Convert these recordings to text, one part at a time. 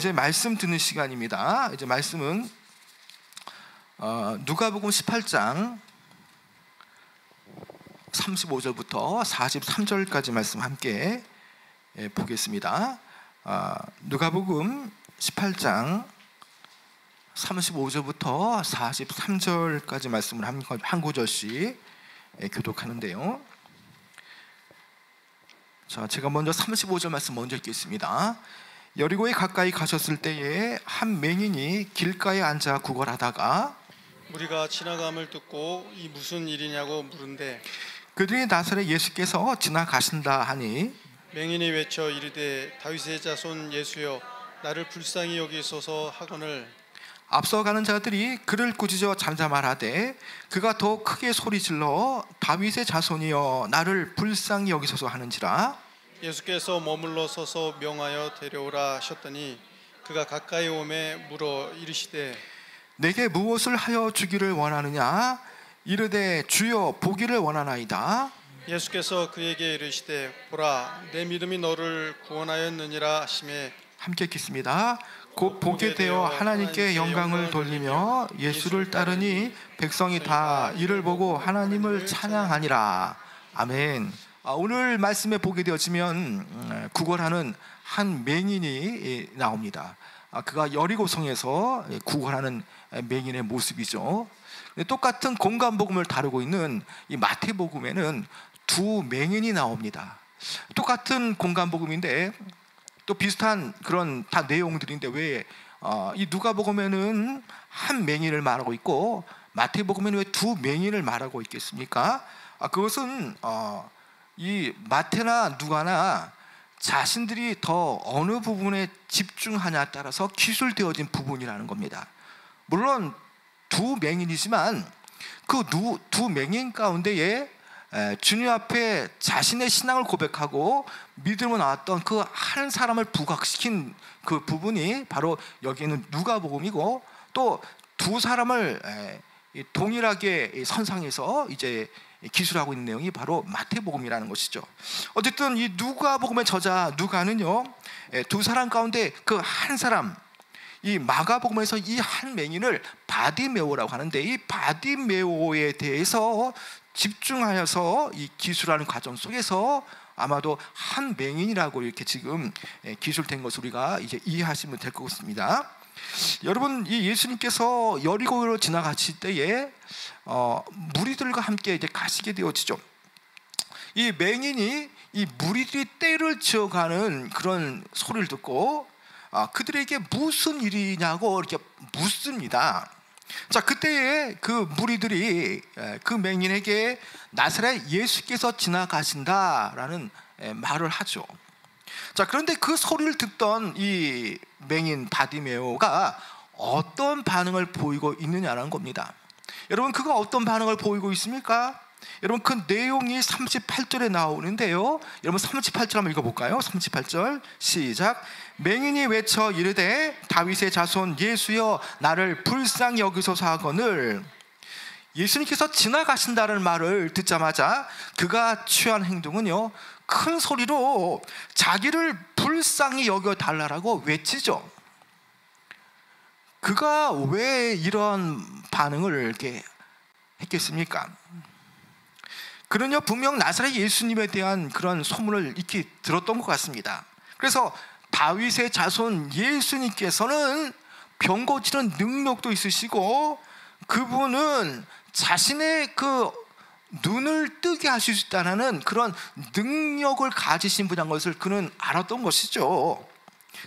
이제 말씀 듣는 시간입니다. 이제 말씀은 누가복음 18장 35절부터 43절까지 말씀 함께 보겠습니다. 누가복음 18장 35절부터 43절까지 말씀을 한 구절씩 교독하는데요. 자, 제가 먼저 35절 말씀 먼저 읽겠습니다. 여리고에 가까이 가셨을 때에 한 맹인이 길가에 앉아 구걸하다가 우리가 지나감을 듣고 이 무슨 일이냐고 물은데 그들이 나사렛 예수께서 지나가신다 하니 맹인이 외쳐 이르되 다윗의 자손 예수여 나를 불쌍히 여기소서 하거늘 앞서가는 자들이 그를 꾸짖어 잠잠하라되 그가 더 크게 소리질러 다윗의 자손이여 나를 불쌍히 여기소서 하는지라. 예수께서 머물러 서서 명하여 데려오라 하셨더니 그가 가까이 오매 물어 이르시되 내게 무엇을 하여 주기를 원하느냐 이르되 주여 보기를 원하나이다. 예수께서 그에게 이르시되 보라 내 믿음이 너를 구원하였느니라 하시매 함께 읽겠습니다. 곧 보게 되어 하나님께 영광을 돌리며 예수를 따르니 백성이 다 이를 보고 하나님을 찬양하니라. 아멘. 오늘 말씀에 보게 되어지면 구걸하는 한 맹인이 나옵니다. 그가 여리고성에서 구걸하는 맹인의 모습이죠. 똑같은 공간복음을 다루고 있는 이 마태복음에는 두 맹인이 나옵니다. 똑같은 공간복음인데 또 비슷한 그런 다 내용들인데 왜 이 누가복음에는 한 맹인을 말하고 있고 마태복음에는 왜 두 맹인을 말하고 있겠습니까? 그것은 이 마태나 누가나 자신들이 더 어느 부분에 집중하냐에 따라서 기술되어진 부분이라는 겁니다. 물론 두 맹인이지만 그 두 맹인 가운데에 주님 앞에 자신의 신앙을 고백하고 믿음으로 나왔던 그 한 사람을 부각시킨 그 부분이 바로 여기는 누가복음이고 또 두 사람을 동일하게 선상에서 이제 기술하고 있는 내용이 바로 마태복음이라는 것이죠. 어쨌든 이 누가복음의 저자 누가는요 두 사람 가운데 그 한 사람 이 마가복음에서 이 한 맹인을 바디메오라고 하는데 이 바디메오에 대해서 집중하여서 이 기술하는 과정 속에서 아마도 한 맹인이라고 이렇게 지금 기술된 것을 우리가 이제 이해하시면 될 것 같습니다. 여러분 이 예수님께서 여리고로 지나가실 때에 무리들과 함께 이제 가시게 되어지죠. 이 맹인이 이 무리들이 떼를 지어가는 그런 소리를 듣고 그들에게 무슨 일이냐고 이렇게 묻습니다. 자, 그때에 그 무리들이 그 맹인에게 나사렛 예수께서 지나가신다라는 말을 하죠. 자, 그런데 그 소리를 듣던 이 맹인 바디메오가 어떤 반응을 보이고 있느냐는 겁니다. 여러분 그가 어떤 반응을 보이고 있습니까? 여러분 그 내용이 38절에 나오는데요. 여러분 38절 한번 읽어볼까요? 38절 시작. 맹인이 외쳐 이르되 다윗의 자손 예수여 나를 불쌍히 여기소서 하거늘. 예수님께서 지나가신다는 말을 듣자마자 그가 취한 행동은요 큰 소리로 자기를 불쌍히 여겨달라고 외치죠. 그가 왜 이런 반응을 이렇게 했겠습니까? 그는요 분명 나사렛 예수님에 대한 그런 소문을 익히 들었던 것 같습니다. 그래서 다윗의 자손 예수님께서는 병 고치는 능력도 있으시고 그분은 자신의 그 눈을 뜨게 하실 수 있다는 그런 능력을 가지신 분인 것을 그는 알았던 것이죠.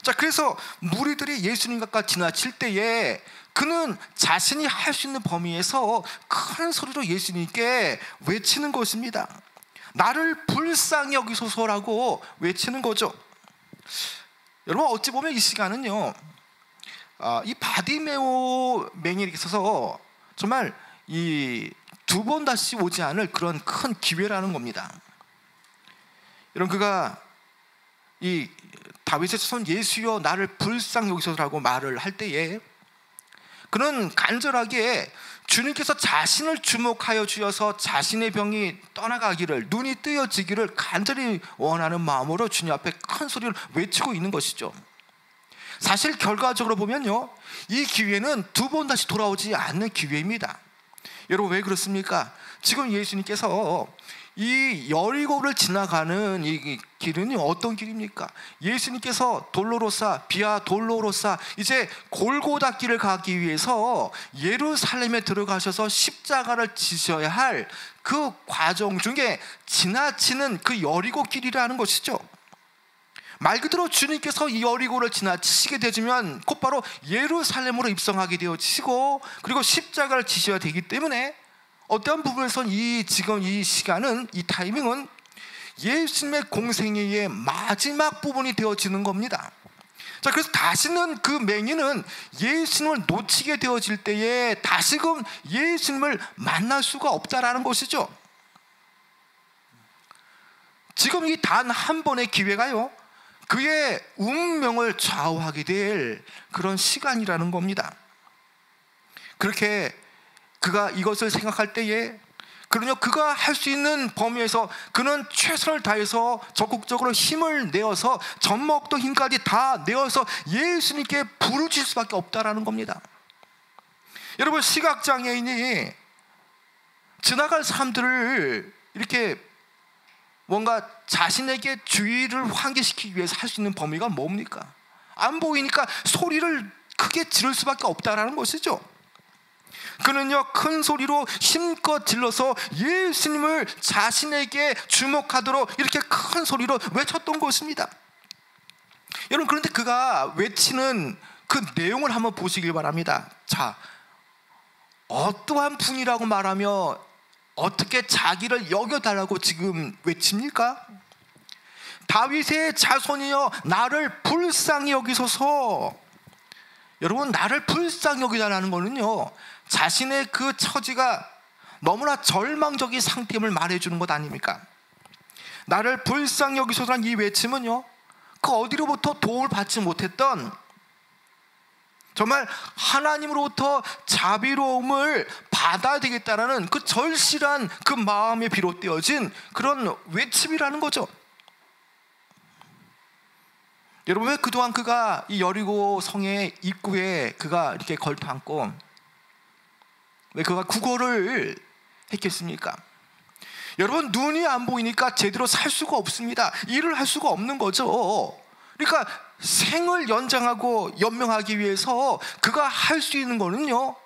자, 그래서 무리들이 예수님 가까이 지나칠 때에 그는 자신이 할 수 있는 범위에서 큰 소리로 예수님께 외치는 것입니다. 나를 불쌍히 여기소서라고 외치는 거죠. 여러분 어찌 보면 이 시간은요 이 바디메오 맹인에게 있어서 정말 이 두 번 다시 오지 않을 그런 큰 기회라는 겁니다. 여러분 그가 이 다윗의 자손 예수여 나를 불쌍히 여기소서라고 말을 할 때에 그는 간절하게 주님께서 자신을 주목하여 주셔서 자신의 병이 떠나가기를 눈이 뜨여지기를 간절히 원하는 마음으로 주님 앞에 큰 소리를 외치고 있는 것이죠. 사실 결과적으로 보면요, 이 기회는 두 번 다시 돌아오지 않는 기회입니다. 여러분, 왜 그렇습니까? 지금 예수님께서 이 여리고를 지나가는 이 길은 어떤 길입니까? 예수님께서 돌로로사 비아 돌로로사, 이제 골고다 길을 가기 위해서 예루살렘에 들어가셔서 십자가를 지셔야 할 그 과정 중에 지나치는 그 여리고 길이라는 것이죠. 말 그대로 주님께서 이 여리고를 지나치시게 되면 곧바로 예루살렘으로 입성하게 되어지시고, 그리고 십자가를 지셔야 되기 때문에 어떠한 부분에서는 지금 이 시간은, 이 타이밍은 예수님의 공생애의 마지막 부분이 되어지는 겁니다. 자, 그래서 다시는 그 맹인은 예수님을 놓치게 되어질 때에 다시금 예수님을 만날 수가 없다라는 것이죠. 지금 이 단 한 번의 기회가요, 그의 운명을 좌우하게 될 그런 시간이라는 겁니다. 그렇게 그가 이것을 생각할 때에, 그러냐, 그가 할 수 있는 범위에서 그는 최선을 다해서 적극적으로 힘을 내어서 젖먹던 힘까지 다 내어서 예수님께 부르짖을 수밖에 없다라는 겁니다. 여러분, 시각장애인이 지나갈 사람들을 이렇게 뭔가 자신에게 주의를 환기시키기 위해서 할 수 있는 범위가 뭡니까? 안 보이니까 소리를 크게 지를 수밖에 없다라는 것이죠. 그는요, 큰 소리로 힘껏 질러서 예수님을 자신에게 주목하도록 이렇게 큰 소리로 외쳤던 것입니다. 여러분, 그런데 그가 외치는 그 내용을 한번 보시길 바랍니다. 자, 어떠한 분이라고 말하며 어떻게 자기를 여겨달라고 지금 외칩니까? 다윗의 자손이여 나를 불쌍히 여기소서. 여러분, 나를 불쌍히 여기달라는 거는요, 자신의 그 처지가 너무나 절망적인 상태임을 말해주는 것 아닙니까? 나를 불쌍히 여기소서라는 이 외침은요, 그 어디로부터 도움을 받지 못했던, 정말 하나님으로부터 자비로움을 받아야 되겠다라는 그 절실한 그 마음에 비롯되어진 그런 외침이라는 거죠. 여러분, 왜 그동안 그가 이 여리고 성의 입구에 그가 이렇게 걸터앉고 왜 그가 구걸을 했겠습니까? 여러분, 눈이 안 보이니까 제대로 살 수가 없습니다. 일을 할 수가 없는 거죠. 그러니까 생을 연장하고 연명하기 위해서 그가 할 수 있는 거는요,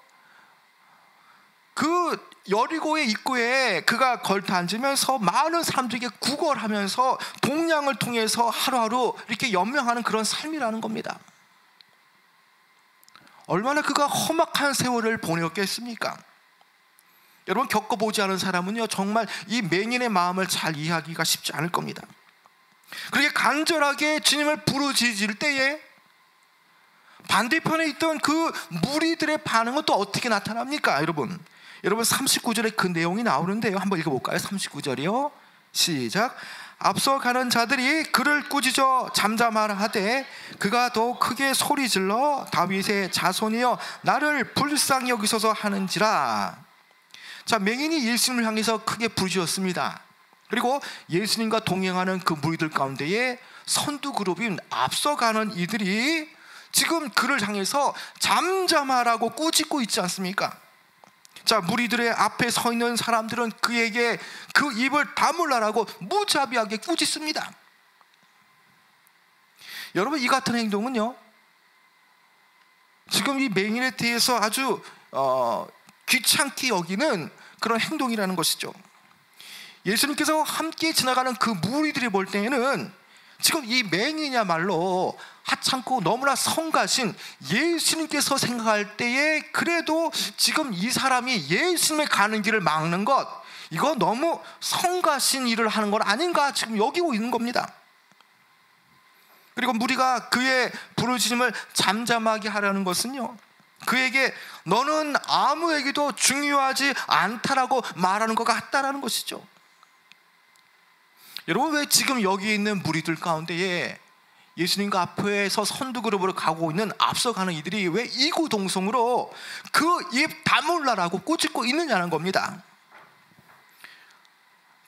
그 여리고의 입구에 그가 걸터앉으면서 많은 사람들에게 구걸하면서 동량을 통해서 하루하루 이렇게 연명하는 그런 삶이라는 겁니다. 얼마나 그가 험악한 세월을 보냈겠습니까? 여러분, 겪어보지 않은 사람은요, 정말 이 맹인의 마음을 잘 이해하기가 쉽지 않을 겁니다. 그렇게 간절하게 주님을 부르짖을 때에 반대편에 있던 그 무리들의 반응은 또 어떻게 나타납니까? 여러분 39절에 그 내용이 나오는데요, 한번 읽어볼까요? 39절이요, 시작. 앞서 가는 자들이 그를 꾸짖어 잠잠하라 하되 그가 더욱 크게 소리질러 다윗의 자손이여 나를 불쌍히 여기소서 하는지라. 자, 맹인이 예수님을 향해서 크게 부르짖었습니다. 그리고 예수님과 동행하는 그 무리들 가운데에 선두 그룹인 앞서가는 이들이 지금 그를 향해서 잠잠하라고 꾸짖고 있지 않습니까? 자, 무리들의 앞에 서 있는 사람들은 그에게 그 입을 다물라라고 무자비하게 꾸짖습니다. 여러분, 이 같은 행동은요, 지금 이 맹인에 대해서 아주 귀찮게 여기는 그런 행동이라는 것이죠. 예수님께서 함께 지나가는 그 무리들이 볼 때에는 지금 이 맹인이야말로 하찮고 너무나 성가신 예수님께서 생각할 때에 그래도 지금 이 사람이 예수님의 가는 길을 막는 것, 이거 너무 성가신 일을 하는 건 아닌가 지금 여기고 있는 겁니다. 그리고 무리가 그의 부르짖음을 잠잠하게 하려는 것은요, 그에게 너는 아무에게도 중요하지 않다라고 말하는 것 같다라는 것이죠. 여러분, 왜 지금 여기 있는 무리들 가운데에 예수님과 앞에서 선두그룹으로 가고 있는 앞서가는 이들이 왜 이구동성으로 그 입 다물라라고 꾸짖고 있느냐는 겁니다.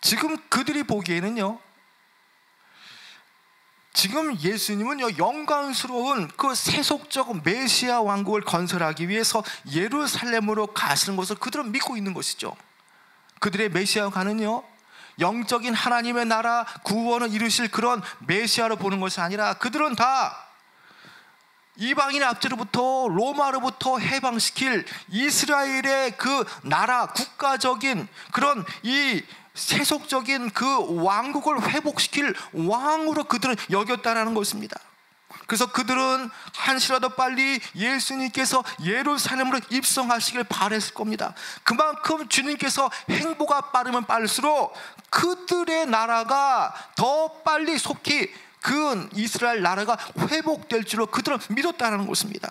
지금 그들이 보기에는요, 지금 예수님은요, 영광스러운 그 세속적 메시아 왕국을 건설하기 위해서 예루살렘으로 가시는 것을 그들은 믿고 있는 것이죠. 그들의 메시아가는요, 영적인 하나님의 나라 구원을 이루실 그런 메시아로 보는 것이 아니라 그들은 다 이방인의 압제로부터 로마로부터 해방시킬 이스라엘의 그 나라 국가적인 그런 이 세속적인 그 왕국을 회복시킬 왕으로 그들은 여겼다라는 것입니다. 그래서 그들은 한시라도 빨리 예수님께서 예루살렘으로 입성하시길 바랬을 겁니다. 그만큼 주님께서 행보가 빠르면 빠를수록 그들의 나라가 더 빨리 속히 그 이스라엘 나라가 회복될 줄로 그들은 믿었다는 것입니다.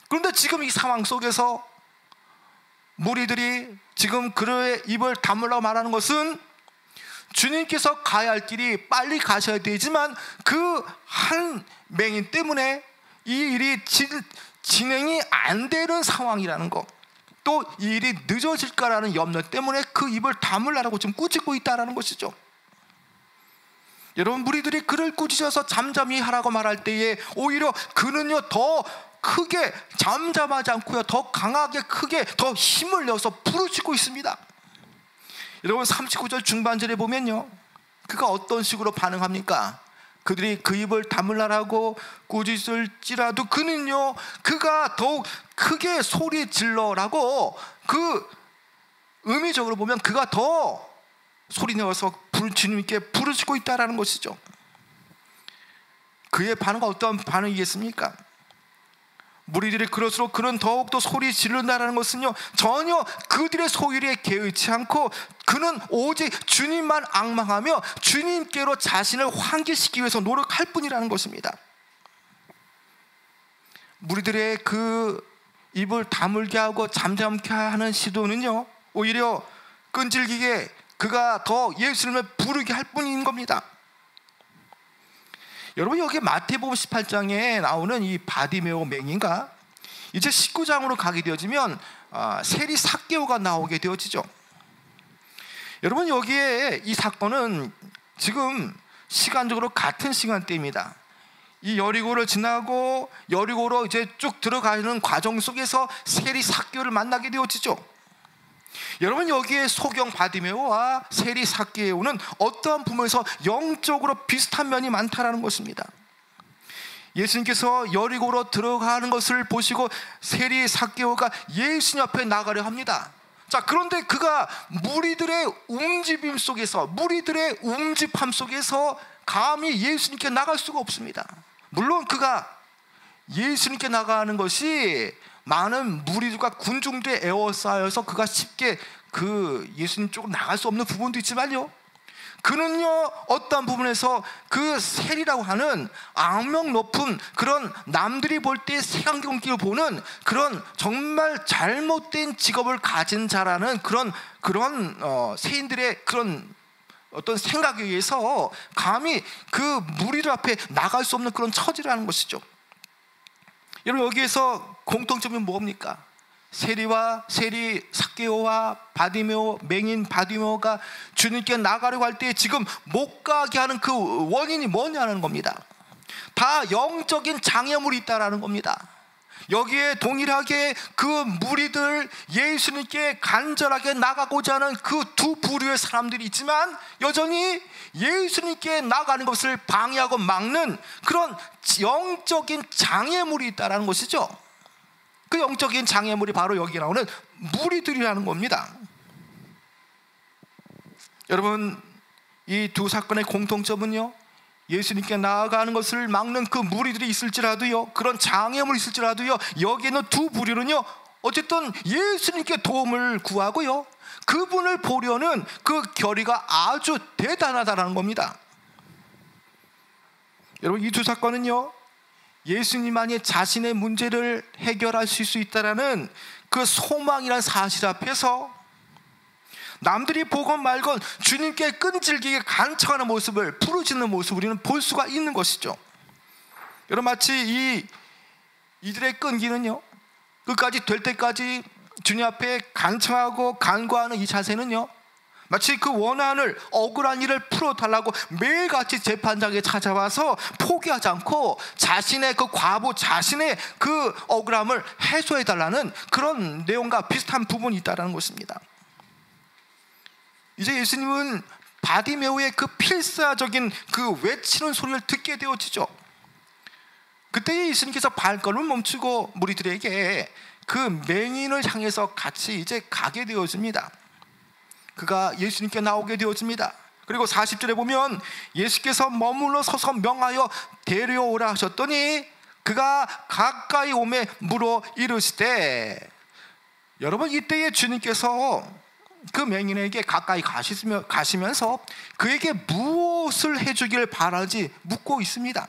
그런데 지금 이 상황 속에서 무리들이 지금 그의 입을 다물라고 말하는 것은 주님께서 가야 할 길이 빨리 가셔야 되지만 그 한 맹인 때문에 이 일이 진행이 안 되는 상황이라는 것, 또 이 일이 늦어질까라는 염려 때문에 그 입을 다물라고 지금 꾸짖고 있다는 것이죠. 여러분, 무리들이 그를 꾸짖어서 잠잠히 하라고 말할 때에 오히려 그는요 더 크게 잠잠하지 않고요, 더 강하게 크게 더 힘을 내어서 부르짖고 있습니다. 여러분, 39절 중반절에 보면요, 그가 어떤 식으로 반응합니까? 그들이 그 입을 다물라라고 꾸짖을지라도 그는요, 그가 더욱 크게 소리 질러라고, 그 의미적으로 보면 그가 더 소리 내어서 주님께 부르짖고 있다라는 것이죠. 그의 반응은 어떤 반응이겠습니까? 무리들이 그럴수록 그는 더욱더 소리 지른다는 것은요, 전혀 그들의 소리에 개의치 않고 그는 오직 주님만 앙망하며 주님께로 자신을 환기시키기 위해서 노력할 뿐이라는 것입니다. 무리들의 그 입을 다물게 하고 잠잠케 하는 시도는요, 오히려 끈질기게 그가 더 예수님을 부르게 할 뿐인 겁니다. 여러분, 여기 마태복음 18장에 나오는 이 바디메오 맹인가, 이제 19장으로 가게 되어지면 세리 삭개오가 나오게 되어지죠. 여러분, 여기에 이 사건은 지금 시간적으로 같은 시간대입니다. 이 여리고를 지나고 여리고로 이제 쭉 들어가는 과정 속에서 세리 삭개오를 만나게 되어지죠. 여러분, 여기에 소경 바디메오와 세리 삭개오는 어떠한 부분에서 영적으로 비슷한 면이 많다라는 것입니다. 예수님께서 여리고로 들어가는 것을 보시고 세리 삭개오가 예수님 앞에 나가려 합니다. 자, 그런데 그가 무리들의 움직임 속에서, 무리들의 움직함 속에서 감히 예수님께 나갈 수가 없습니다. 물론 그가 예수님께 나가는 것이 많은 무리들과 군중들에 에워싸여서 그가 쉽게 그 예수님 쪽으로 나갈 수 없는 부분도 있지만요, 그는요 어떠한 부분에서 그 세리라고 하는 악명 높은 그런 남들이 볼 때 색안경끼를 보는 그런 정말 잘못된 직업을 가진 자라는 그런 세인들의 그런 어떤 생각에 의해서 감히 그 무리들 앞에 나갈 수 없는 그런 처지라는 것이죠. 여러분, 여기에서 공통점이 뭡니까? 세리 삭개오와 바디메오, 맹인 바디메오가 주님께 나가려고 할 때 지금 못 가게 하는 그 원인이 뭐냐는 겁니다. 다 영적인 장애물이 있다라는 겁니다. 여기에 동일하게 그 무리들, 예수님께 간절하게 나가고자 하는 그 두 부류의 사람들이 있지만 여전히 예수님께 나가는 것을 방해하고 막는 그런 영적인 장애물이 있다는 것이죠. 그 영적인 장애물이 바로 여기 나오는 무리들이라는 겁니다. 여러분, 이 두 사건의 공통점은요, 예수님께 나아가는 것을 막는 그 무리들이 있을지라도요, 그런 장애물이 있을지라도요, 여기에 있는 두 부류는요, 어쨌든 예수님께 도움을 구하고요, 그분을 보려는 그 결의가 아주 대단하다는 겁니다. 여러분, 이 두 사건은요, 예수님만이 자신의 문제를 해결할 수 있다라는 그 소망이라는 사실 앞에서 남들이 보건 말건 주님께 끈질기게 간청하는 모습을, 부르짖는 모습을 우리는 볼 수가 있는 것이죠. 여러분, 마치 이들의 끈기는요, 끝까지 될 때까지 주님 앞에 간청하고 간구하는 이 자세는요, 마치 그 원한을, 억울한 일을 풀어달라고 매일같이 재판장에 찾아와서 포기하지 않고 자신의 그 과부, 자신의 그 억울함을 해소해달라는 그런 내용과 비슷한 부분이 있다는 것입니다. 이제 예수님은 바디메오의 그 필사적인 그 외치는 소리를 듣게 되어지죠. 그때 예수님께서 발걸음을 멈추고 무리들에게 그 맹인을 향해서 같이 이제 가게 되어집니다. 그가 예수님께 나오게 되어집니다. 그리고 40절에 보면 예수께서 머물러 서서 명하여 데려오라 하셨더니 그가 가까이 오매 물어 이르시되, 여러분, 이때에 주님께서 그 맹인에게 가까이 가시면서 그에게 무엇을 해주길 바라지 묻고 있습니다.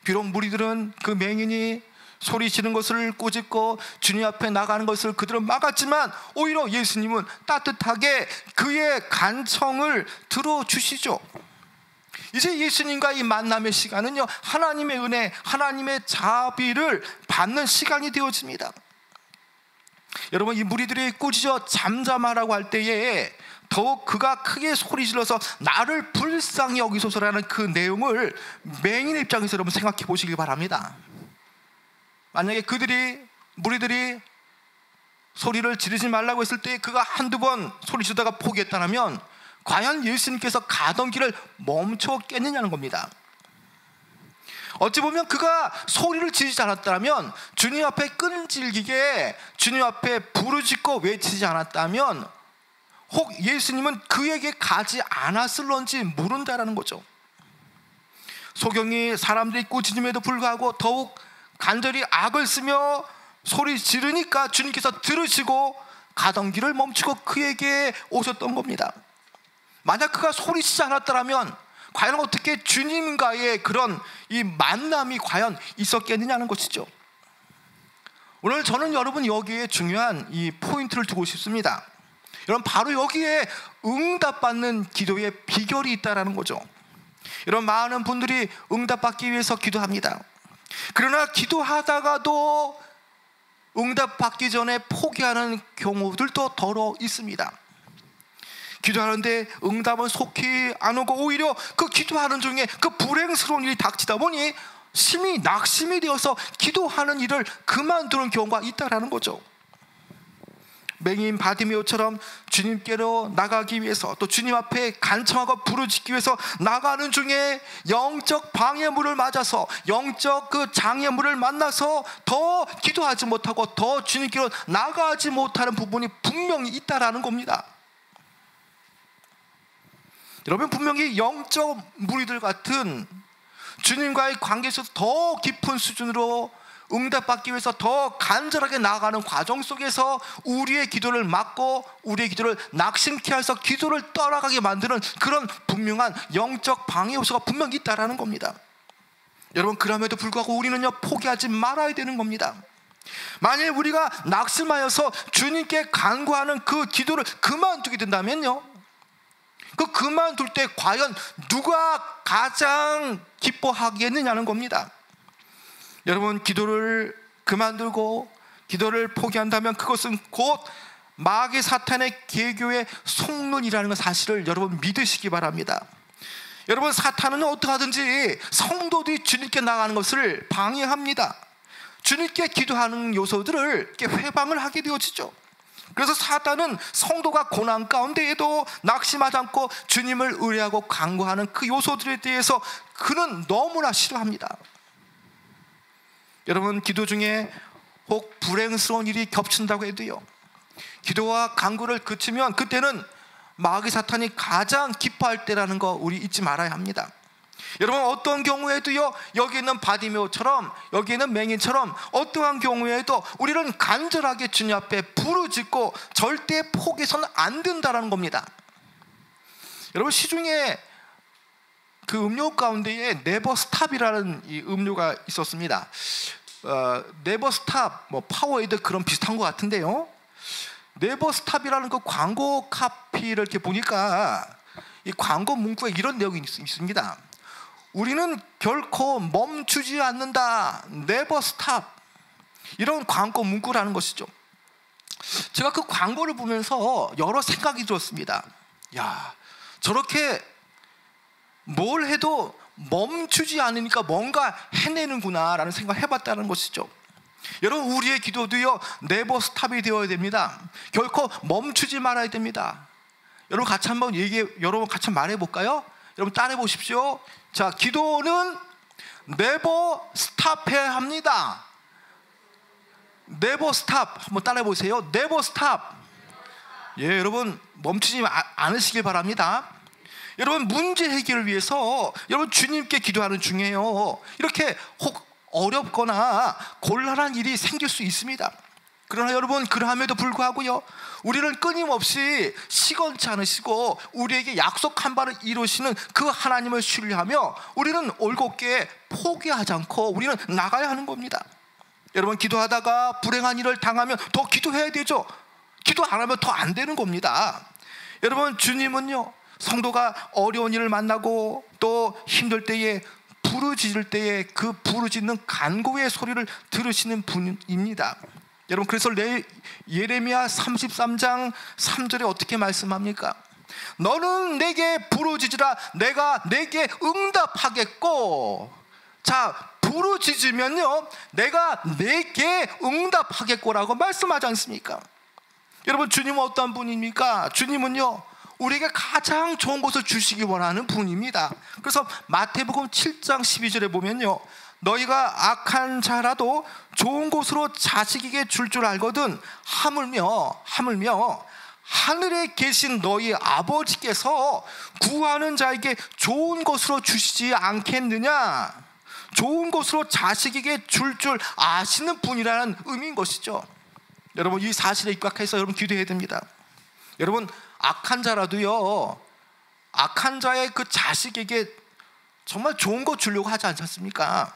비록 무리들은 그 맹인이 소리 지르는 것을 꾸짖고 주님 앞에 나가는 것을 그들은 막았지만 오히려 예수님은 따뜻하게 그의 간청을 들어주시죠. 이제 예수님과 이 만남의 시간은요, 하나님의 은혜, 하나님의 자비를 받는 시간이 되어집니다. 여러분, 이 무리들이 꾸짖어 잠잠하라고 할 때에 더욱 그가 크게 소리 질러서 나를 불쌍히 여기소서라는 그 내용을 맹인의 입장에서 여러분 생각해 보시기 바랍니다. 만약에 무리들이 소리를 지르지 말라고 했을 때 그가 한두 번 소리 지르다가 포기했다면 과연 예수님께서 가던 길을 멈췄겠느냐는 겁니다. 어찌 보면 그가 소리를 지르지 않았다면, 주님 앞에 끈질기게 주님 앞에 부르짖고 외치지 않았다면 혹 예수님은 그에게 가지 않았을런지 모른다라는 거죠. 소경이 사람들이 꾸짖음에도 불구하고 더욱 간절히 악을 쓰며 소리 지르니까 주님께서 들으시고 가던 길을 멈추고 그에게 오셨던 겁니다. 만약 그가 소리치지 않았다면 과연 어떻게 주님과의 그런 이 만남이 과연 있었겠느냐는 것이죠. 오늘 저는 여러분 여기에 중요한 이 포인트를 두고 싶습니다. 여러분, 바로 여기에 응답받는 기도의 비결이 있다는 거죠. 여러분, 많은 분들이 응답받기 위해서 기도합니다. 그러나 기도하다가도 응답받기 전에 포기하는 경우들도 더러 있습니다. 기도하는데 응답은 속히 안 오고 오히려 그 기도하는 중에 그 불행스러운 일이 닥치다 보니 심히 낙심이 되어서 기도하는 일을 그만두는 경우가 있다라는 거죠. 맹인 바디메오처럼 주님께로 나가기 위해서, 또 주님 앞에 간청하고 부르짖기 위해서 나가는 중에 영적 방해물을 맞아서, 영적 그 장애물을 만나서 더 기도하지 못하고 더 주님께로 나가지 못하는 부분이 분명히 있다라는 겁니다. 여러분, 분명히 영적 무리들 같은 주님과의 관계에서 더 깊은 수준으로 응답받기 위해서 더 간절하게 나아가는 과정 속에서 우리의 기도를 막고 우리의 기도를 낙심케 해서 기도를 떠나가게 만드는 그런 분명한 영적 방해 요소가 분명히 있다라는 겁니다. 여러분, 그럼에도 불구하고 우리는요, 포기하지 말아야 되는 겁니다. 만일 우리가 낙심하여서 주님께 간구하는 그 기도를 그만두게 된다면요, 그 그만둘 때 과연 누가 가장 기뻐하겠느냐는 겁니다. 여러분, 기도를 그만두고 기도를 포기한다면 그것은 곧 마귀 사탄의 계교의 속눈이라는 사실을 여러분 믿으시기 바랍니다. 여러분, 사탄은 어떻게 하든지 성도들이 주님께 나가는 것을 방해합니다. 주님께 기도하는 요소들을 이렇게 회방을 하게 되어지죠. 그래서 사탄은 성도가 고난 가운데에도 낙심하지 않고 주님을 의뢰하고 간구하는 그 요소들에 대해서 그는 너무나 싫어합니다. 여러분, 기도 중에 혹 불행스러운 일이 겹친다고 해도요, 기도와 간구를 그치면 그때는 마귀 사탄이 가장 기뻐할 때라는 거 우리 잊지 말아야 합니다. 여러분, 어떤 경우에도요, 여기 있는 바디메오처럼, 여기 있는 맹인처럼 어떠한 경우에도 우리는 간절하게 주님 앞에 부르짖고 절대 포기해서는 안 된다는 겁니다. 여러분, 시중에 그 음료 가운데에 네버 스탑이라는 이 음료가 있었습니다. 네버 스탑, 뭐 파워에이드 그런 비슷한 것 같은데요, 네버 스탑이라는 그 광고 카피를 이렇게 보니까 이 광고 문구에 이런 내용이 있습니다. 우리는 결코 멈추지 않는다, 네버 스탑, 이런 광고 문구라는 것이죠. 제가 그 광고를 보면서 여러 생각이 들었습니다. 야, 저렇게 뭘 해도 멈추지 않으니까 뭔가 해내는구나 라는 생각을 해봤다는 것이죠. 여러분, 우리의 기도도요, 네버 스탑이 되어야 됩니다. 결코 멈추지 말아야 됩니다. 여러분 같이 한번 여러분 같이 말해 볼까요? 여러분 따라해 보십시오. 자, 기도는 네버 스탑해야 합니다. 네버 스탑. 한번 따라해 보세요. 네버 스탑. 예, 여러분 멈추지 않으시길 바랍니다. 여러분, 문제 해결을 위해서 여러분 주님께 기도하는 중에요, 이렇게 혹 어렵거나 곤란한 일이 생길 수 있습니다. 그러나 여러분, 그러함에도 불구하고요, 우리는 끊임없이 시건치 않으시고 우리에게 약속한 바를 이루시는 그 하나님을 신뢰하며 우리는 올곧게 포기하지 않고 우리는 나가야 하는 겁니다. 여러분, 기도하다가 불행한 일을 당하면 더 기도해야 되죠. 기도 안 하면 더 안 되는 겁니다. 여러분, 주님은요, 성도가 어려운 일을 만나고 또 힘들 때에 부르짖을 때에 그 부르짖는 간구의 소리를 들으시는 분입니다. 여러분, 그래서 예레미야 33장 3절에 어떻게 말씀합니까? 너는 내게 부르짖으라 내가 내게 응답하겠고. 자, 부르짖으면요 내가 내게 응답하겠고라고 말씀하지 않습니까? 여러분, 주님은 어떤 분입니까? 주님은요 우리에게 가장 좋은 것을 주시기 원하는 분입니다. 그래서 마태복음 7장 12절에 보면요, 너희가 악한 자라도 좋은 곳으로 자식에게 줄 줄 알거든 하물며 하늘에 계신 너희 아버지께서 구하는 자에게 좋은 것으로 주시지 않겠느냐. 좋은 것으로 자식에게 줄 아시는 분이라는 의미인 것이죠. 여러분, 이 사실에 입각해서 여러분 기도해야 됩니다. 여러분, 악한 자라도요, 악한 자의 그 자식에게 정말 좋은 거 주려고 하지 않지 않습니까?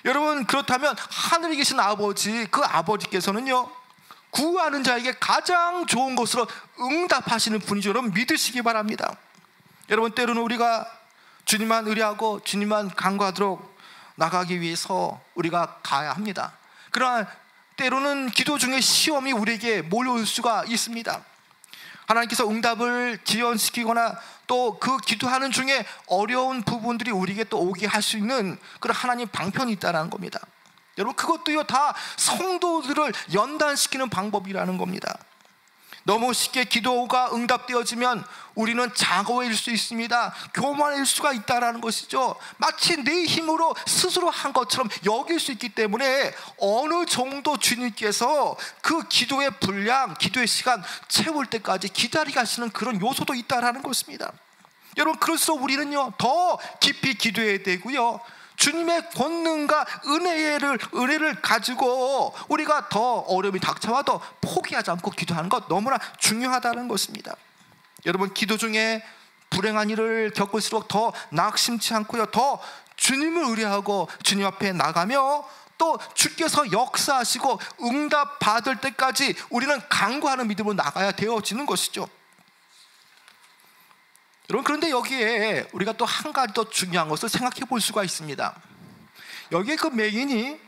여러분, 그렇다면 하늘에 계신 아버지, 그 아버지께서는요 구하는 자에게 가장 좋은 것으로 응답하시는 분이죠. 여러분, 믿으시기 바랍니다. 여러분, 때로는 우리가 주님만 의뢰하고 주님만 간구하도록 나가기 위해서 우리가 가야 합니다. 그러나 때로는 기도 중에 시험이 우리에게 몰려올 수가 있습니다. 하나님께서 응답을 지연시키거나 또 그 기도하는 중에 어려운 부분들이 우리에게 또 오게 할 수 있는 그런 하나님 방편이 있다는 겁니다. 여러분, 그것도요 다 성도들을 연단시키는 방법이라는 겁니다. 너무 쉽게 기도가 응답되어지면 우리는 장어일 수 있습니다. 교만일 수가 있다는 것이죠. 마치 내 힘으로 스스로 한 것처럼 여길 수 있기 때문에 어느 정도 주님께서 그 기도의 분량, 기도의 시간 채울 때까지 기다리게 하시는 그런 요소도 있다는 것입니다. 여러분, 그럴수록 우리는요 더 깊이 기도해야 되고요, 주님의 권능과 은혜를 가지고 우리가 더 어려움이 닥쳐와도 포기하지 않고 기도하는 것 너무나 중요하다는 것입니다. 여러분, 기도 중에 불행한 일을 겪을수록 더 낙심치 않고요, 더 주님을 의뢰하고 주님 앞에 나가며 또 주께서 역사하시고 응답 받을 때까지 우리는 간구하는 믿음으로 나가야 되어지는 것이죠. 여러분, 그런데 여기에 우리가 또 한 가지 더 중요한 것을 생각해 볼 수가 있습니다. 여기에 그 맹인이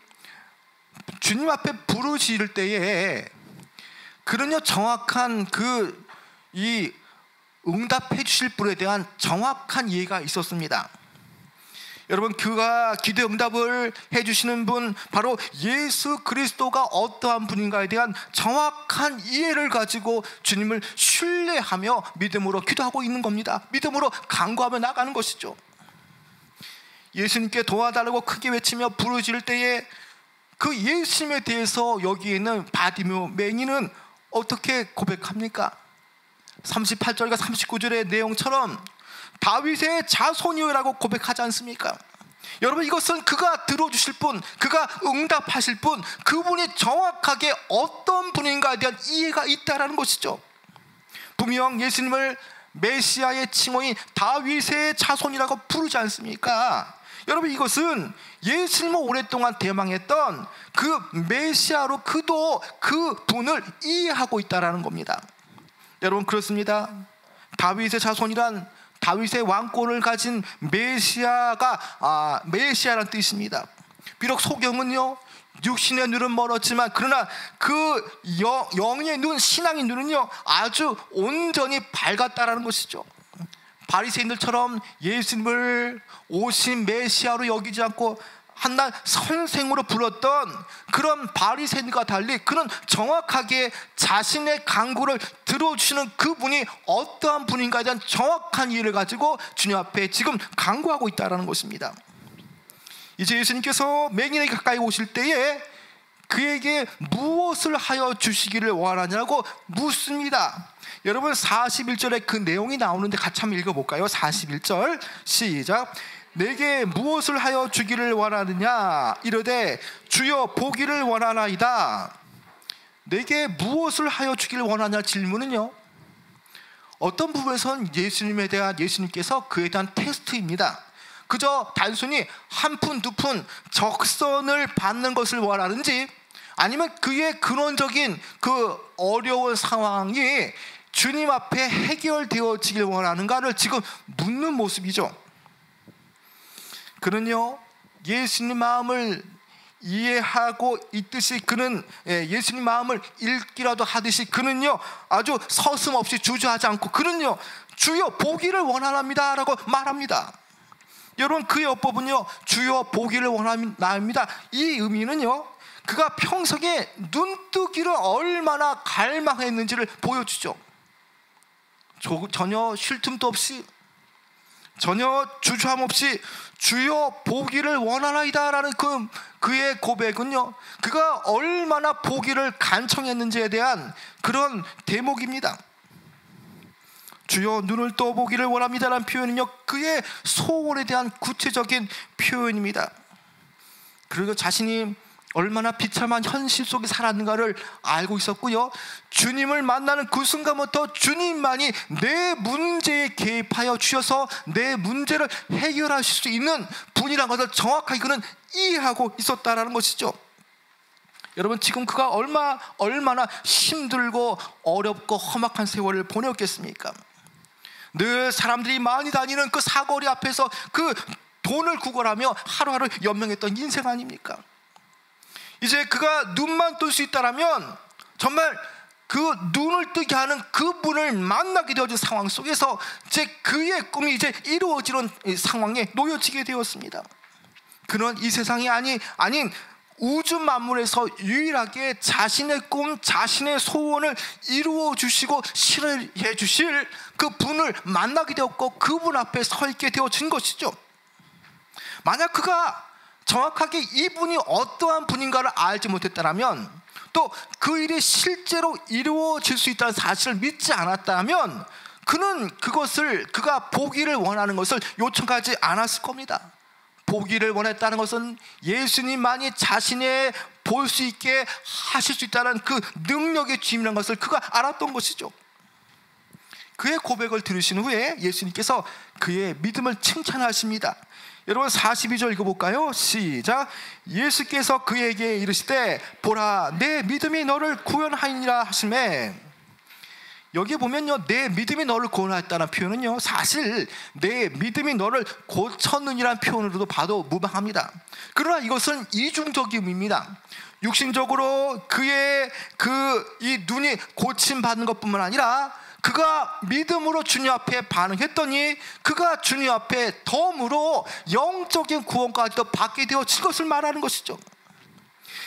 주님 앞에 부르짖을 때에 그는요 정확한 이 응답해 주실 분에 대한 정확한 이해가 있었습니다. 여러분, 그가 기도 응답을 해주시는 분, 바로 예수 그리스도가 어떠한 분인가에 대한 정확한 이해를 가지고 주님을 신뢰하며 믿음으로 기도하고 있는 겁니다. 믿음으로 간구하며 나가는 것이죠. 예수님께 도와달라고 크게 외치며 부르짖을 때에 그 예수님에 대해서 여기 있는 바디메오 맹인은 어떻게 고백합니까? 38절과 39절의 내용처럼 다윗의 자손이요라고 고백하지 않습니까? 여러분, 이것은 그가 들어주실 분, 그가 응답하실 분, 그분이 정확하게 어떤 분인가에 대한 이해가 있다는 것이죠. 분명 예수님을 메시아의 칭호인 다윗의 자손이라고 부르지 않습니까? 여러분, 이것은 예수님을 오랫동안 대망했던 그 메시아로 그도 그 분을 이해하고 있다는 겁니다. 여러분, 그렇습니다. 다윗의 자손이란 다윗의 왕권을 가진 메시아라는 뜻입니다. 비록 소경은요 육신의 눈은 멀었지만 그러나 그 영의 눈, 신앙의 눈은요 아주 온전히 밝았다라는 것이죠. 바리새인들처럼 예수님을 오신 메시아로 여기지 않고 한낱 선생으로 불렀던 그런 바리새인과 달리 그는 정확하게 자신의 간구를 들어주시는 그분이 어떠한 분인가에 대한 정확한 이해를 가지고 주님 앞에 지금 간구하고 있다는 것입니다. 이제 예수님께서 맹인에게 가까이 오실 때에 그에게 무엇을 하여 주시기를 원하냐고 묻습니다. 여러분 41절에 그 내용이 나오는데 같이 한번 읽어볼까요? 41절 시작. 내게 무엇을 하여 주기를 원하느냐 이르되 주여 보기를 원하나이다. 내게 무엇을 하여 주기를 원하냐 질문은요 어떤 부분에선 예수님께서 그에 대한 테스트입니다. 그저 단순히 한 푼 두 푼 적선을 받는 것을 원하는지 아니면 그의 근원적인 그 어려운 상황이 주님 앞에 해결되어지길 원하는가를 지금 묻는 모습이죠. 그는요 예수님 마음을 이해하고 있듯이 그는 예수님 마음을 읽기라도 하듯이 그는요 아주 서슴없이 주저하지 않고 그는요 주여 보기를 원합니다 라고 말합니다. 여러분 그의 어법은요 주여 보기를 원합니다 이 의미는요 그가 평소에 눈뜨기를 얼마나 갈망했는지를 보여주죠. 전혀 쉴 틈도 없이 전혀 주저함 없이 주여 보기를 원하나이다 라는 그의 고백은요 그가 얼마나 보기를 간청했는지에 대한 그런 대목입니다. 주여 눈을 떠보기를 원합니다 라는 표현은요 그의 소원에 대한 구체적인 표현입니다. 그리고 자신이 얼마나 비참한 현실 속에 살았는가를 알고 있었고요 주님을 만나는 그 순간부터 주님만이 내 문제에 개입하여 주셔서 내 문제를 해결하실 수 있는 분이라는 것을 정확하게 그는 이해하고 있었다라는 것이죠. 여러분 지금 그가 얼마나 힘들고 어렵고 험악한 세월을 보냈겠습니까? 늘 사람들이 많이 다니는 그 사거리 앞에서 그 돈을 구걸하며 하루하루 연명했던 인생 아닙니까? 이제 그가 눈만 뜰 수 있다라면 정말 그 눈을 뜨게 하는 그분을 만나게 되어진 상황 속에서 이제 그의 꿈이 이제 이루어지는 상황에 놓여지게 되었습니다. 그는 이 세상이 아닌 우주 만물에서 유일하게 자신의 꿈, 자신의 소원을 이루어 주시고 실현해 주실 그 분을 만나게 되었고 그분 앞에 서 있게 되어진 것이죠. 만약 그가 정확하게 이분이 어떠한 분인가를 알지 못했다면 또 그 일이 실제로 이루어질 수 있다는 사실을 믿지 않았다면 그는 그가 보기를 원하는 것을 요청하지 않았을 겁니다. 보기를 원했다는 것은 예수님만이 자신의 볼 수 있게 하실 수 있다는 그 능력의 주임이라는 것을 그가 알았던 것이죠. 그의 고백을 들으신 후에 예수님께서 그의 믿음을 칭찬하십니다. 여러분 42절 읽어볼까요? 시작. 예수께서 그에게 이르시되 보라 내 믿음이 너를 구원하니라 하시매. 여기 보면요 내 믿음이 너를 구원하였다는 표현은요 사실 내 믿음이 너를 고쳤느니라는 표현으로도 봐도 무방합니다. 그러나 이것은 이중적인 의미입니다. 육신적으로 그의 이 눈이 고침받는 것뿐만 아니라 그가 믿음으로 주님 앞에 반응했더니 그가 주님 앞에 덤으로 영적인 구원까지도 받게 되어진 것을 말하는 것이죠.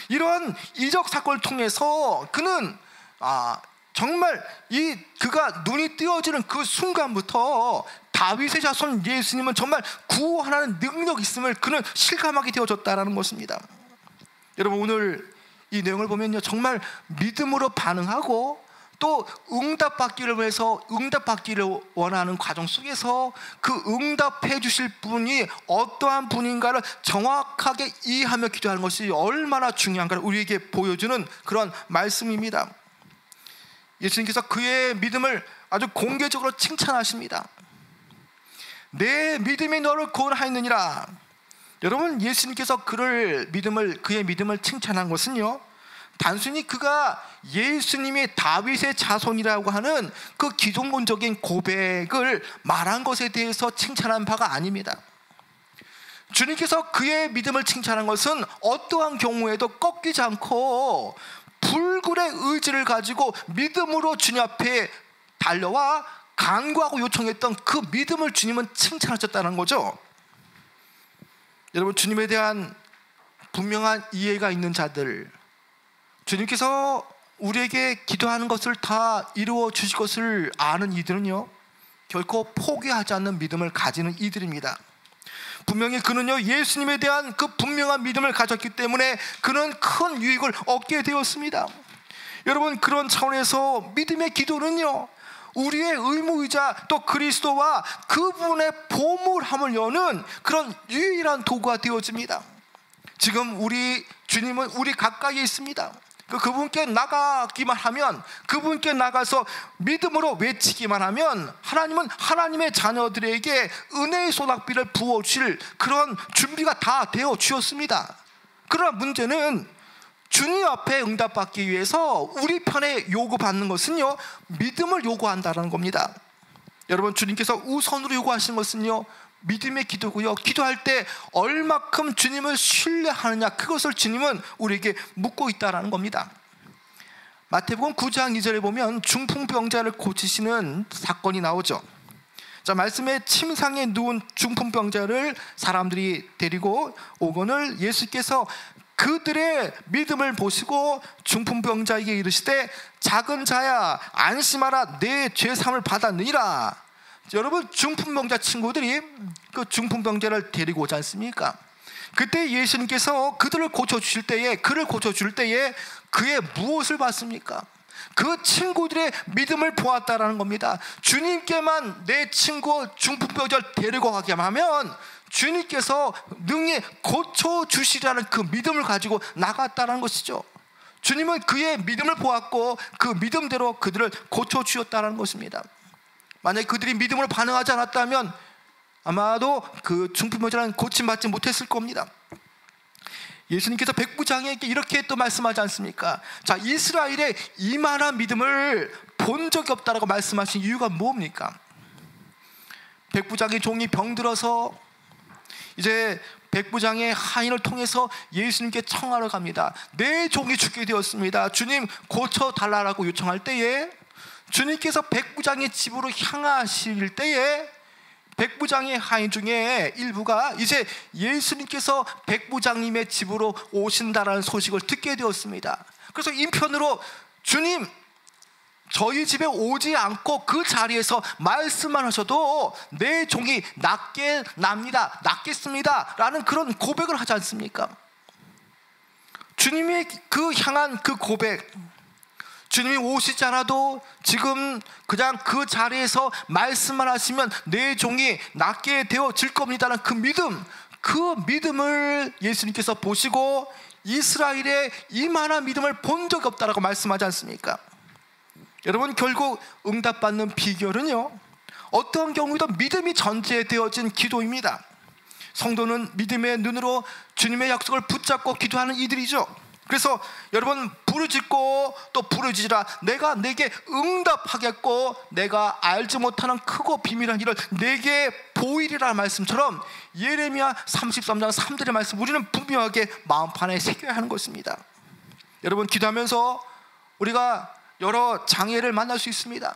이런 이적 사건을 통해서 그는 정말 그가 눈이 뜨여지는 그 순간부터 다윗의 자손 예수님은 정말 구원하는 능력이 있음을 그는 실감하게 되어졌다는 것입니다. 여러분 오늘 이 내용을 보면요 정말 믿음으로 반응하고 또 응답받기를 원하는 과정 속에서 그 응답해 주실 분이 어떠한 분인가를 정확하게 이해하며 기도하는 것이 얼마나 중요한가를 우리에게 보여주는 그런 말씀입니다. 예수님께서 그의 믿음을 아주 공개적으로 칭찬하십니다. 내 믿음이 너를 구원하였느니라. 여러분 예수님께서 그의 믿음을 칭찬한 것은요 단순히 그가 예수님이 다윗의 자손이라고 하는 그 기존론적인 고백을 말한 것에 대해서 칭찬한 바가 아닙니다. 주님께서 그의 믿음을 칭찬한 것은 어떠한 경우에도 꺾이지 않고 불굴의 의지를 가지고 믿음으로 주님 앞에 달려와 간구하고 요청했던 그 믿음을 주님은 칭찬하셨다는 거죠. 여러분, 주님에 대한 분명한 이해가 있는 자들, 주님께서 우리에게 기도하는 것을 다 이루어 주실 것을 아는 이들은요, 결코 포기하지 않는 믿음을 가지는 이들입니다. 분명히 그는요, 예수님에 대한 그 분명한 믿음을 가졌기 때문에 그는 큰 유익을 얻게 되었습니다. 여러분, 그런 차원에서 믿음의 기도는요, 우리의 의무이자 또 그리스도와 그분의 보물함을 여는 그런 유일한 도구가 되어집니다. 지금 우리 주님은 우리 가까이에 있습니다. 그분께 나가기만 하면, 그분께 나가서 믿음으로 외치기만 하면 하나님은 하나님의 자녀들에게 은혜의 소낙비를 부어주실 그런 준비가 다 되어 주었습니다. 그러나 문제는 주님 앞에 응답받기 위해서 우리 편에 요구받는 것은요, 믿음을 요구한다는 겁니다. 여러분, 주님께서 우선으로 요구하신 것은요, 믿음의 기도고요, 기도할 때 얼마큼 주님을 신뢰하느냐, 그것을 주님은 우리에게 묻고 있다는 겁니다. 마태복음 9장 2절에 보면 중풍병자를 고치시는 사건이 나오죠. 자, 말씀에 침상에 누운 중풍병자를 사람들이 데리고 오거늘 예수께서 그들의 믿음을 보시고 중풍병자에게 이르시되 작은 자야 안심하라, 내 죄사함을 받았느니라. 여러분, 중풍병자 친구들이 그 중풍병자를 데리고 오지 않습니까? 그때 예수님께서 그들을 고쳐주실 때에, 그를 고쳐줄 때에 그의 무엇을 봤습니까? 그 친구들의 믿음을 보았다라는 겁니다. 주님께만 내 친구 중풍병자를 데리고 가게 하면 주님께서 능히 고쳐주시라는 그 믿음을 가지고 나갔다는 것이죠. 주님은 그의 믿음을 보았고 그 믿음대로 그들을 고쳐주셨다는 것입니다. 만약에 그들이 믿음으로 반응하지 않았다면 아마도 그 중풍병자는 고침받지 못했을 겁니다. 예수님께서 백부장에게 이렇게 또 말씀하지 않습니까? 자, 이스라엘에 이만한 믿음을 본 적이 없다라고 말씀하신 이유가 뭡니까? 백부장의 종이 병들어서 이제 백부장의 하인을 통해서 예수님께 청하러 갑니다. 내 종이 죽게 되었습니다. 주님 고쳐달라고 요청할 때에 주님께서 백부장의 집으로 향하실 때에 백부장의 하인 중에 일부가 이제 예수님께서 백부장님의 집으로 오신다라는 소식을 듣게 되었습니다. 그래서 인편으로 주님, 저희 집에 오지 않고 그 자리에서 말씀만 하셔도 내 종이 낫게 납니다, 낫겠습니다 라는 그런 고백을 하지 않습니까? 주님의 그 향한 그 고백, 주님이 오시지 않아도 지금 그냥 그 자리에서 말씀만 하시면 내 종이 낫게 되어질 겁니다라는 그 믿음, 그 믿음을 예수님께서 보시고 이스라엘에 이만한 믿음을 본 적이 없다라고 말씀하지 않습니까? 여러분, 결국 응답받는 비결은요, 어떤 경우에도 믿음이 전제되어진 기도입니다. 성도는 믿음의 눈으로 주님의 약속을 붙잡고 기도하는 이들이죠. 그래서 여러분, 부르짖고 또 부르짖으라, 내가 내게 응답하겠고 내가 알지 못하는 크고 비밀한 일을 내게 보이리라는 말씀처럼 예레미야 33장 3절의 말씀 우리는 분명하게 마음판에 새겨야 하는 것입니다. 여러분, 기도하면서 우리가 여러 장애를 만날 수 있습니다.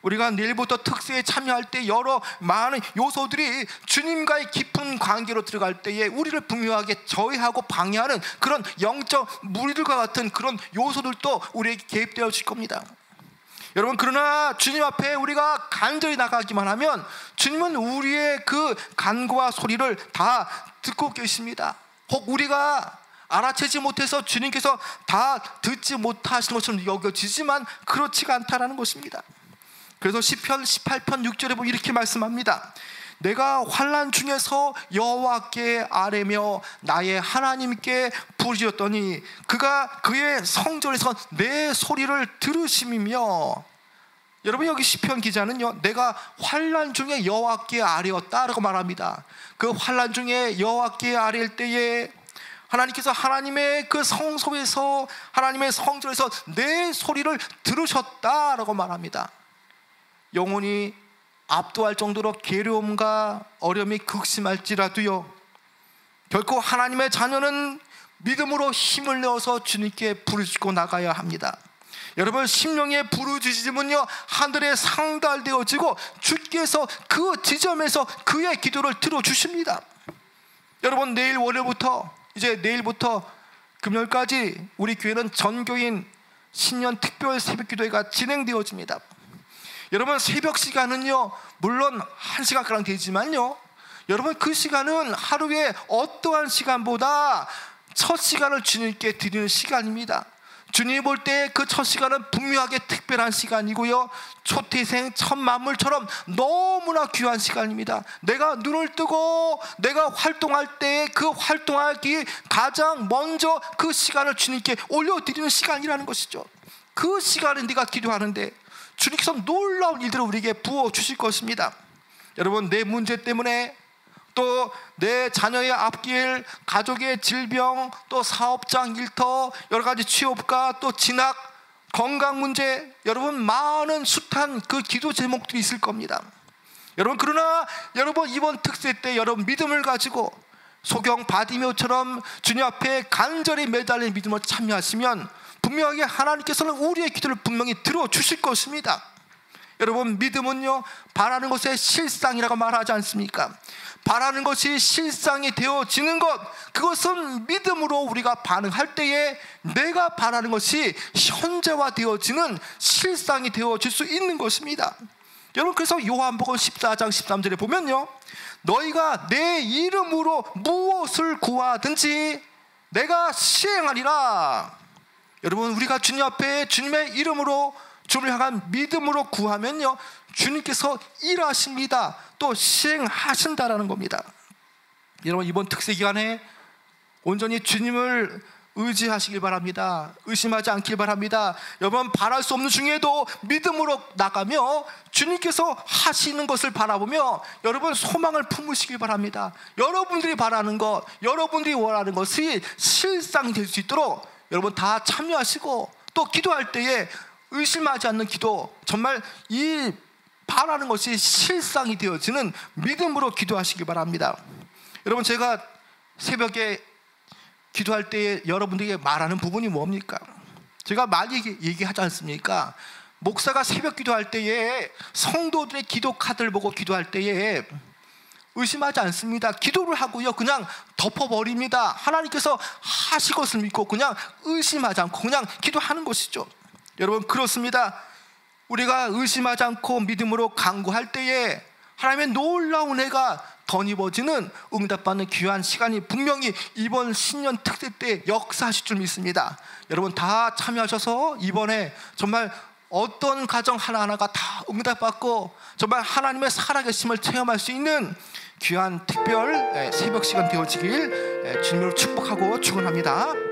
우리가 내일부터 특세에 참여할 때 여러 많은 요소들이 주님과의 깊은 관계로 들어갈 때에 우리를 분명하게 저해하고 방해하는 그런 영적 무리들과 같은 그런 요소들도 우리에게 개입되어질 겁니다. 여러분, 그러나 주님 앞에 우리가 간절히 나가기만 하면 주님은 우리의 그 간구와 소리를 다 듣고 계십니다. 혹 우리가 알아채지 못해서 주님께서 다 듣지 못하시는 것처럼 여겨지지만 그렇지가 않다라는 것입니다. 그래서 시편 18편 6절에 보면 이렇게 말씀합니다. 내가 환난 중에서 여호와께 아뢰며 나의 하나님께 부르짖었더니 그가 그의 성전에서 내 소리를 들으심이며. 여러분, 여기 시편 기자는요, 내가 환난 중에 여호와께 아뢰었다라고 말합니다. 그 환난 중에 여호와께 아뢰일 때에 하나님께서 하나님의 그 성소에서, 하나님의 성전에서 내 소리를 들으셨다라고 말합니다. 영혼이 압도할 정도로 괴로움과 어려움이 극심할지라도요, 결코 하나님의 자녀는 믿음으로 힘을 내어서 주님께 부르짖고 나가야 합니다. 여러분, 심령의 부르짖음은요 하늘에 상달되어지고 주께서 그 지점에서 그의 기도를 들어주십니다. 여러분, 내일 월요일부터 내일부터 금요일까지 우리 교회는 전교인 신년 특별 새벽 기도회가 진행되어집니다. 여러분, 새벽 시간은요 물론 1시간가량 되지만요, 여러분 그 시간은 하루에 어떠한 시간보다 첫 시간을 주님께 드리는 시간입니다. 주님이 볼 때 그 첫 시간은 분명하게 특별한 시간이고요, 초태생 첫 만물처럼 너무나 귀한 시간입니다. 내가 눈을 뜨고 내가 활동할 때 그 활동하기 가장 먼저 그 시간을 주님께 올려드리는 시간이라는 것이죠. 그 시간에 네가 기도하는데 주님께서 놀라운 일들을 우리에게 부어주실 것입니다. 여러분, 내 문제 때문에, 또 내 자녀의 앞길, 가족의 질병, 또 사업장 일터, 여러 가지 취업과 또 진학, 건강 문제, 여러분 많은 숱한 그 기도 제목들이 있을 겁니다. 여러분, 그러나 여러분 이번 특세 때 여러분 믿음을 가지고 소경 바디메오처럼 주님 앞에 간절히 매달린 믿음을 참여하시면 분명하게 하나님께서는 우리의 기도를 분명히 들어주실 것입니다. 여러분, 믿음은요 바라는 것의 실상이라고 말하지 않습니까? 바라는 것이 실상이 되어지는 것, 그것은 믿음으로 우리가 반응할 때에 내가 바라는 것이 현재화되어지는 실상이 되어질 수 있는 것입니다. 여러분, 그래서 요한복음 14장 13절에 보면요, 너희가 내 이름으로 무엇을 구하든지 내가 시행하리라. 여러분, 우리가 주님 앞에 주님의 이름으로 주님을 향한 믿음으로 구하면요 주님께서 일하십니다. 또 시행하신다라는 겁니다. 여러분, 이번 특세 기간에 온전히 주님을 의지하시길 바랍니다. 의심하지 않길 바랍니다. 여러분, 바랄 수 없는 중에도 믿음으로 나가며 주님께서 하시는 것을 바라보며 여러분 소망을 품으시길 바랍니다. 여러분들이 바라는 것, 여러분들이 원하는 것이 실상이 될 수 있도록 여러분 다 참여하시고, 또 기도할 때에 의심하지 않는 기도, 정말 이 바라는 것이 실상이 되어지는 믿음으로 기도하시기 바랍니다. 여러분, 제가 새벽에 기도할 때에 여러분들에게 말하는 부분이 뭡니까? 제가 많이 얘기하지 않습니까? 목사가 새벽 기도할 때에 성도들의 기도 카드를 보고 기도할 때에 의심하지 않습니다. 기도를 하고요 그냥 덮어버립니다. 하나님께서 하실 것을 믿고 그냥 의심하지 않고 그냥 기도하는 것이죠. 여러분, 그렇습니다. 우리가 의심하지 않고 믿음으로 간구할 때에 하나님의 놀라운 은혜가 덧입어지는 응답받는 귀한 시간이 분명히 이번 신년 특세 때 역사하실 줄 믿습니다. 여러분 다 참여하셔서 이번에 정말 어떤 가정 하나하나가 다 응답받고 정말 하나님의 살아계심을 체험할 수 있는 귀한 특별 새벽 시간 되어지길 주님으로 축복하고 축원합니다.